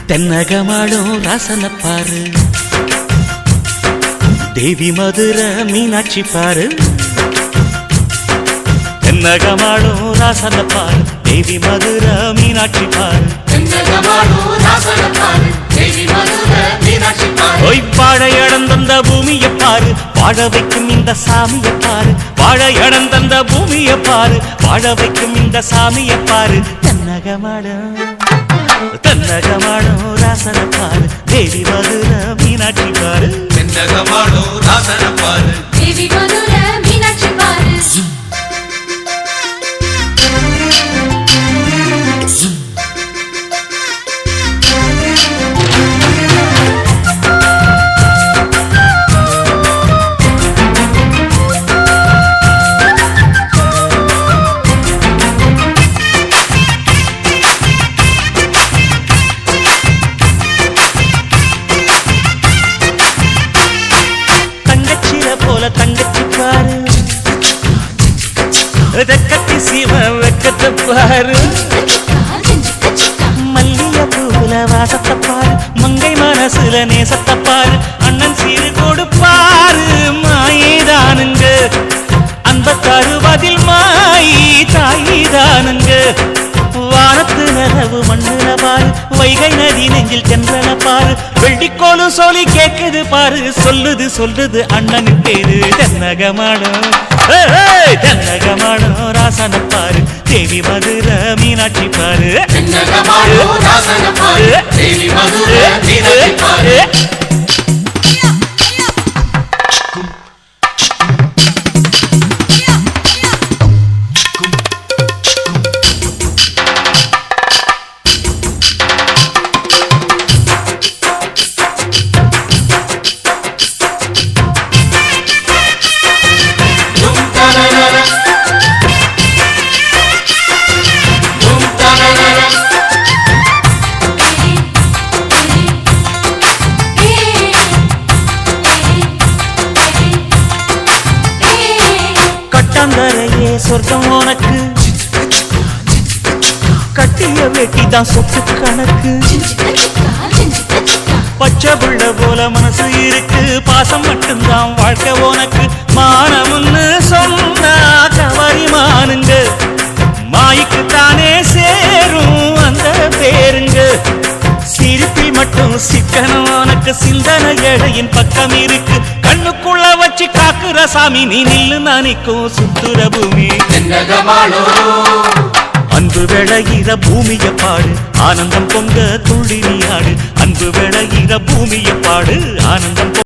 தென்னகமாடும் ராசன பாரு, தேவி மதுரை மீனாட்சி பாரு. தென்னகமாடும் ராசன பாரு, தேவி மதுரை மீனாட்சி பாரு. வாழை இடந்தந்த பூமியை பாரு, வாழ வைக்கும் இந்த சாமியை பாரு. வாழை இடந்தந்த பூமியை பாரு, வாழ வைக்கும் இந்த சாமியை பாரு. தென்னகமாடும் ராசன பாரு, தேவி மதுரை மீனாட்சி பாரு. தென்னகமாடும் ராசன பாரு, தேவி மதுரை மீனாட்சி பாரு. தங்கச்சி பாரு, வெக்கத்தி சீம வெக்கத்தை பாரு. மல்லிய பூல வாசத்தை பாரு, மங்கை மனசுல நேசத்தை பாரு. அண்ணன் சீரு கொடுப்பாரு, மாயிதானுங்க அந்த தருவதில் மாயி தாயிதானுங்க. வானத்து நிலவு மண்ணுல பாரு, வைகை நதி நெஞ்சில் தென்றல பாரு. வெள்ளிக்கோலும் சொல்லி கேக்குது பாரு, சொல்லுது அண்ணனு பேரு. தென்னகமாடும் ராசன பாரு, தேவி மதுரை மீனாட்சி பாரு. சொர்க்கம் உனக்கு, கட்டிய வேட்டிதான் சொத்து கணக்கு. பச்சை புள்ள போல மனசு இருக்கு, பாசம் மட்டும்தான் வாழ்க்கை உனக்கு. மானம்னு சொன்னா கவரிமானுங்க, மாய்க்கு தானே சேரும் அந்த பேருங்க. சிரிப்பில் மட்டும் சிக்கனம் உனக்கு, சிந்தனை ஏழையின் பக்கம் இருக்கு. கண்ணுக்குள்ள வச்சு காக்குற சாமி நீ நில்லு நானிக்கும் சுத்துற பூமி. அன்பு விளையிற பூமிய பாடு, ஆனந்தம் பொங்க துள்ளி நீ ஆடு. அன்பு விளையிற பூமிய பாடு, ஆனந்தம்